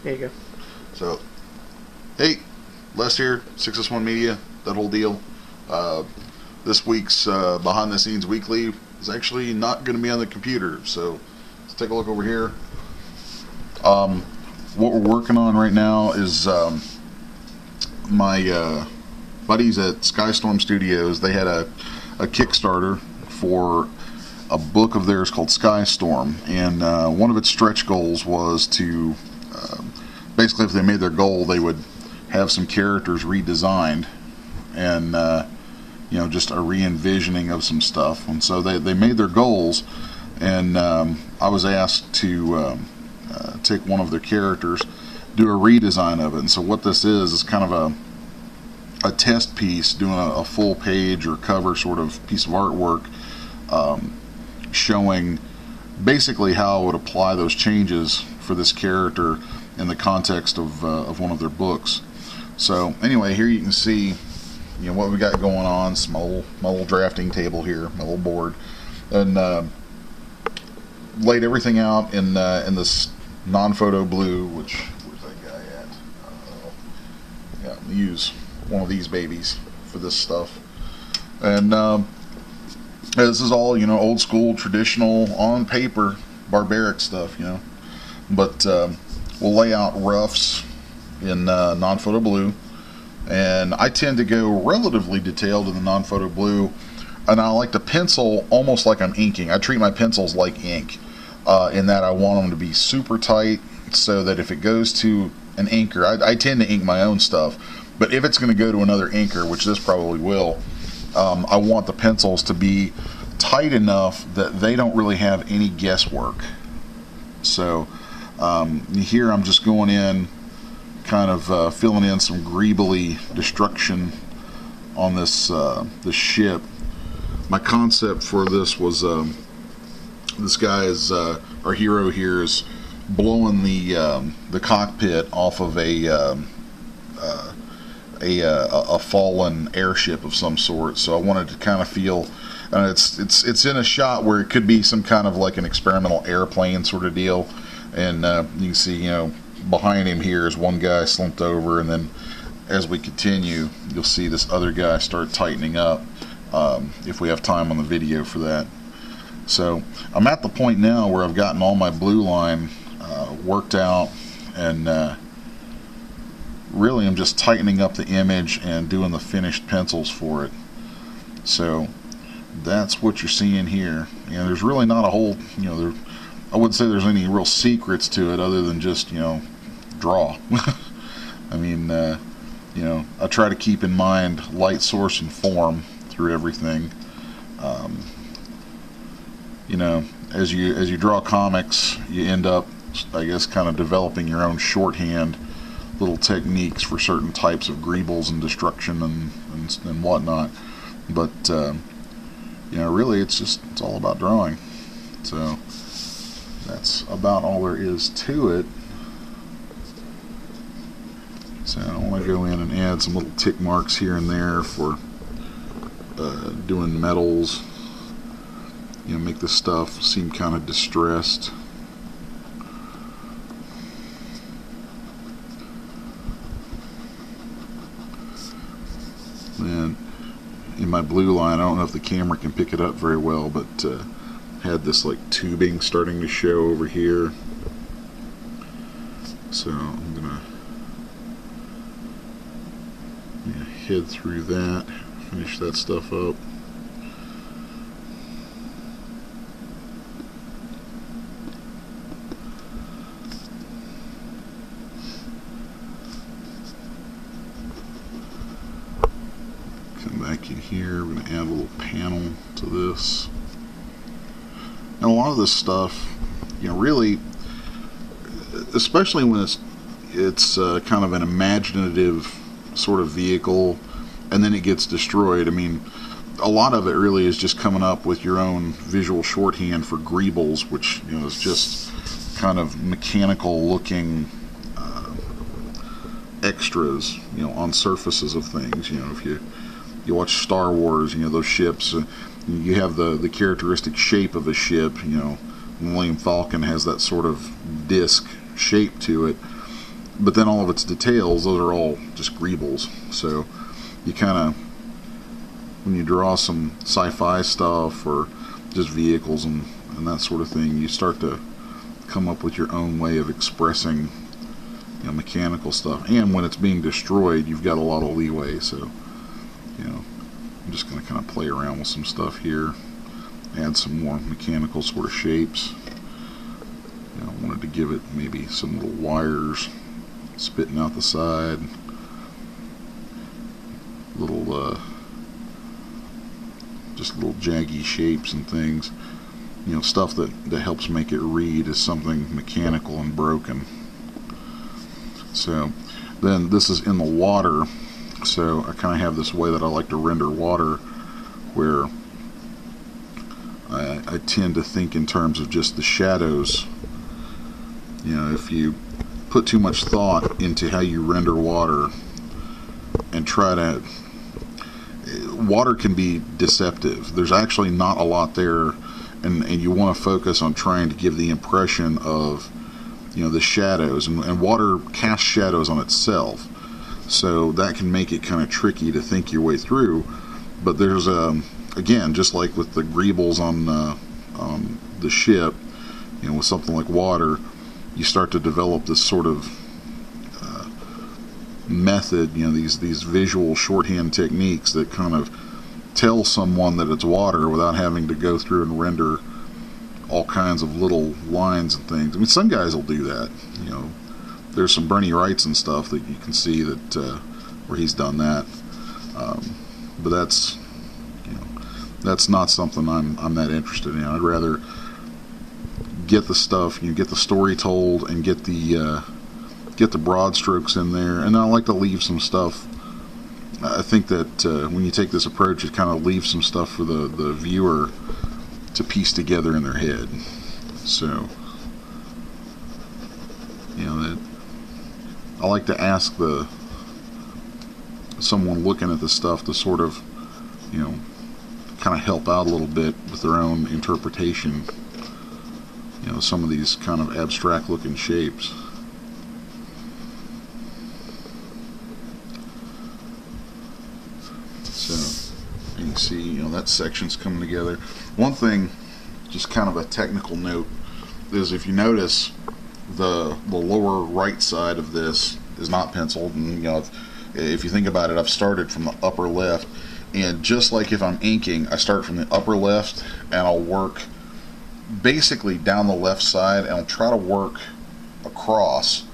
There you go. So, hey, Les here, 6S1 Media, that whole deal. This week's Behind the Scenes Weekly is actually not going to be on the computer, so let's take a look over here. What we're working on right now is my buddies at Skystorm Studios. They had a Kickstarter for a book of theirs called Skystorm, and one of its stretch goals was to basically, if they made their goal, they would have some characters redesigned and just a re-envisioning of some stuff. And so they made their goals, and I was asked to take one of their characters, do a redesign of it. And so what this is kind of a test piece, doing a full page or cover sort of piece of artwork, showing basically how I would apply those changes for this character in the context of one of their books. So anyway, here you can see what we got going on. It's my little drafting table here, my little board, and laid everything out in this non-photo blue. Where's that guy at? Yeah, I'm gonna use one of these babies for this stuff. And this is all old school, traditional, on paper, barbaric stuff, But we'll lay out roughs in non-photo blue, and I tend to go relatively detailed in the non-photo blue, and I like to pencil almost like I'm inking. I treat my pencils like ink, in that I want them to be super tight, so that if it goes to an inker, I tend to ink my own stuff, but if it's going to go to another inker, which this probably will, I want the pencils to be tight enough that they don't really have any guesswork. So here I'm just going in, kind of filling in some greebly destruction on this ship. My concept for this was this guy is our hero here is blowing the cockpit off of a fallen airship of some sort. So I wanted to kind of feel, it's in a shot where it could be some kind of like an experimental airplane sort of deal. And you can see, behind him here is one guy slumped over, and then as we continue, you'll see this other guy start tightening up, if we have time on the video for that. So I'm at the point now where I've gotten all my blue line worked out, and really I'm just tightening up the image and doing the finished pencils for it. So that's what you're seeing here. There's really not a whole, I wouldn't say there's any real secrets to it other than just, draw. I mean, I try to keep in mind light, source, and form through everything. As you draw comics, you end up, I guess, kind of developing your own shorthand, little techniques for certain types of greebles and destruction and whatnot. But really, it's all about drawing. So that's about all there is to it. So I want to go in and add some little tick marks here and there for doing metals. Make this stuff seem kind of distressed. And in my blue line, I don't know if the camera can pick it up very well, but had this like tubing starting to show over here. So I'm gonna head through that, finish that stuff up. Come back in here, we're going to add a little panel to this. And a lot of this stuff, really, especially when it's kind of an imaginative sort of vehicle, and then it gets destroyed. I mean, a lot of it really is just coming up with your own visual shorthand for greebles, which is just kind of mechanical looking extras, on surfaces of things. If you watch Star Wars, those ships, you have the characteristic shape of a ship. Millennium Falcon has that sort of disc shape to it. but then all of its details, those are all just greebles. So you kind of, when you draw some sci-fi stuff or just vehicles and that sort of thing, you start to come up with your own way of expressing, you know, mechanical stuff. And when it's being destroyed, you've got a lot of leeway. So, you know, I'm just going to kind of play around with some stuff here, add some more mechanical sort of shapes. You know, I wanted to give it maybe some little wires spitting out the side, little just little jaggy shapes and things, you know, stuff that helps make it read as something mechanical and broken. So then this is in the water, so I kind of have this way that I like to render water, where I tend to think in terms of just the shadows. You know, if you put too much thought into how you render water and try to, water can be deceptive. There's actually not a lot there, and you want to focus on trying to give the impression of, you know, the shadows, and water casts shadows on itself, so that can make it kind of tricky to think your way through. But there's again, just like with the greebles on the ship, you know, with something like water, you start to develop this sort of method, you know, these visual shorthand techniques that kind of tell someone that it's water without having to go through and render all kinds of little lines and things. I mean, some guys will do that. You know, there's some Bernie Wrights and stuff that you can see that where he's done that, but that's, you know, that's not something I'm that interested in. I'd rather get the stuff, you know, get the story told and get the broad strokes in there, and I like to leave some stuff. I think that when you take this approach, it kind of leaves some stuff for the viewer to piece together in their head. So, you know, that I like to ask someone looking at the stuff to sort of, you know, kind of help out a little bit with their own interpretation. You know, some of these kind of abstract looking shapes. So you can see, you know, that section's coming together. One thing, just kind of a technical note, is if you notice the lower right side of this is not penciled, and you know, if you think about it, I've started from the upper left, and just like if I'm inking, I start from the upper left and I'll work basically down the left side, and I'll try to work across,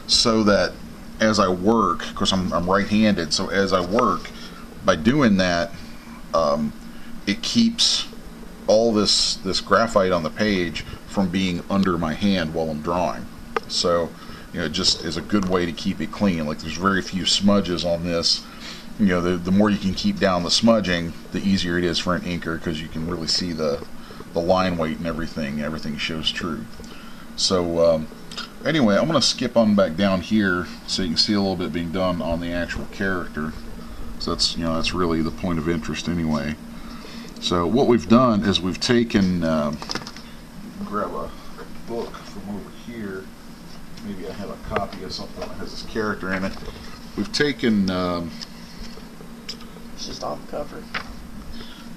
so that as I work, of course I'm right-handed, so as I work, by doing that, it keeps all this graphite on the page from being under my hand while I'm drawing. So, you know, it just is a good way to keep it clean. Like, there's very few smudges on this. You know, the more you can keep down the smudging, the easier it is for an inker, because you can really see the line weight and everything shows true. So anyway, I'm going to skip on back down here so you can see a little bit being done on the actual character. So that's, you know, that's really the point of interest anyway. So what we've done is we've taken, grab a book from over here. Maybe I have a copy of something that has this character in it. We've taken, it's just on the cover.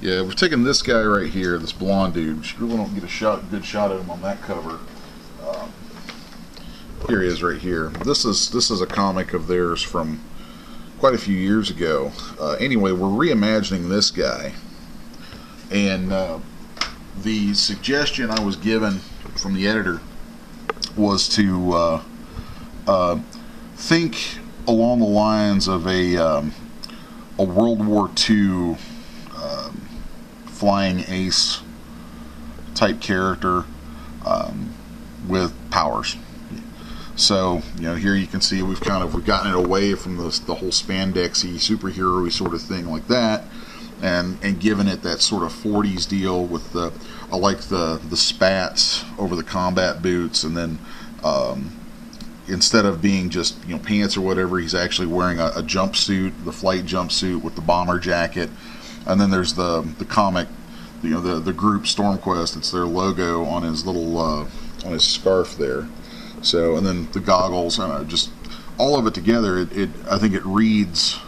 Yeah, we've taken this guy right here, this blonde dude. You really don't get a good shot of him on that cover. Here he is right here. This is a comic of theirs from quite a few years ago. Anyway, we're reimagining this guy, and the suggestion I was given from the editor was to think along the lines of a World War II flying ace type character with powers. So, you know, here you can see we've gotten it away from the whole spandexy superhero-y sort of thing like that, and given it that sort of 40s deal with I like the spats over the combat boots, and then instead of being just, you know, pants or whatever, he's actually wearing a jumpsuit, the flight jumpsuit with the bomber jacket. And then there's the comic, you know, the group StormQuest. It's their logo on his little on his scarf there. So, and then the goggles, just all of it together, I think it reads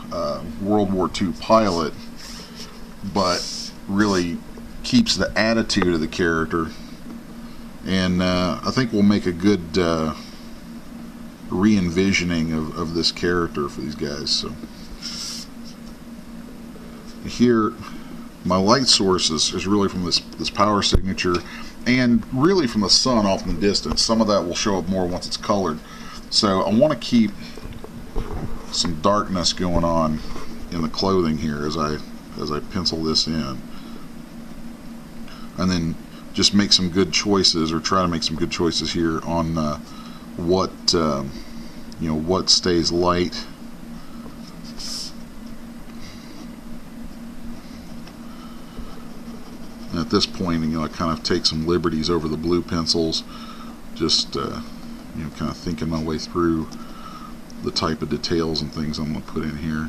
World War II pilot, but really keeps the attitude of the character, and I think we'll make a good re-envisioning of this character for these guys. So here, my light source is really from this power signature, and really from the sun off in the distance. Some of that will show up more once it's colored. So I want to keep some darkness going on in the clothing here as I pencil this in, and then just make some good choices, or try to make some good choices here on what what stays light. And at this point, I kind of take some liberties over the blue pencils, just kind of thinking my way through the type of details and things I'm going to put in here.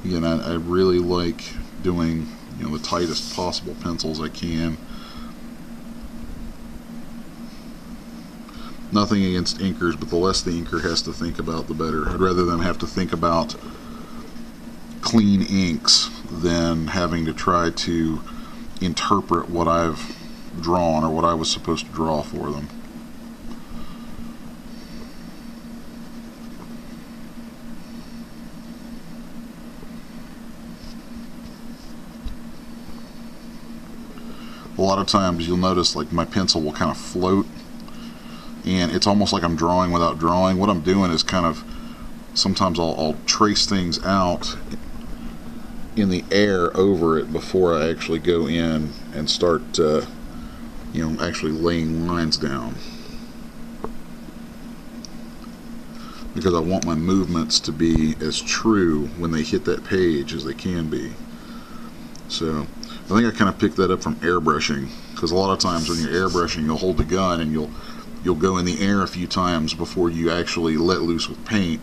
Again, I really like doing the tightest possible pencils I can. Nothing against inkers, but the less the inker has to think about, the better. I'd rather them have to think about clean inks than having to try to interpret what I've drawn or what I was supposed to draw for them. A lot of times you'll notice like my pencil will kind of float, and it's almost like I'm drawing without drawing. What I'm doing is kind of, sometimes I'll trace things out in the air over it before I actually go in and start actually laying lines down, because I want my movements to be as true when they hit that page as they can be. So I think I kind of picked that up from airbrushing, because a lot of times when you're airbrushing, you'll hold the gun and you'll go in the air a few times before you actually let loose with paint.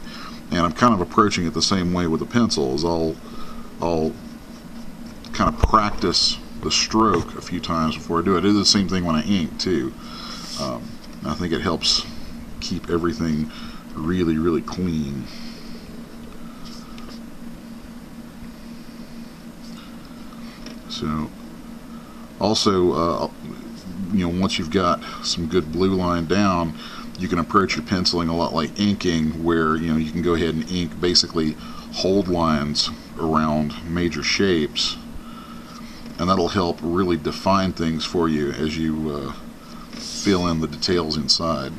And I'm kind of approaching it the same way with the pencils. I'll kind of practice the stroke a few times before I do it. I do the same thing when I ink too. I think it helps keep everything really, really clean. So also, once you've got some good blue line down, you can approach your penciling a lot like inking, where you can go ahead and ink basically hold lines around major shapes, and that'll help really define things for you as you fill in the details inside.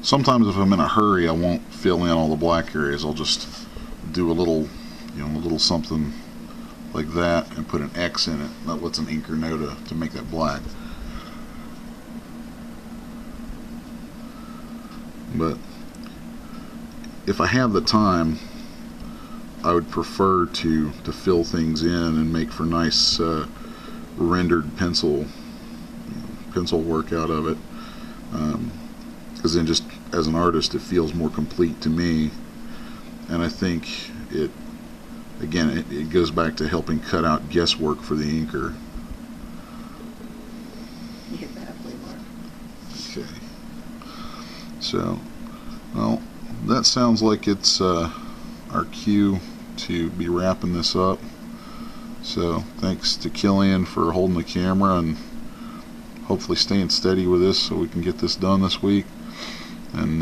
Sometimes if I'm in a hurry, I won't fill in all the black areas. I'll just do a little something like that and put an X in it. That lets an inker know to make that black. But if I have the time, I would prefer to fill things in and make for nice rendered pencil work out of it. Because then, just as an artist, it feels more complete to me, and I think it goes back to helping cut out guesswork for the inker. You get that flavor. Okay. So, well, that sounds like it's our cue to be wrapping this up. So, thanks to Killian for holding the camera and hopefully staying steady with this so we can get this done this week. And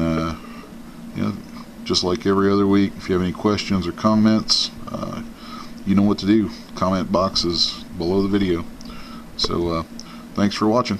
just like every other week, if you have any questions or comments, you know what to do. Comment box is below the video. So thanks for watching.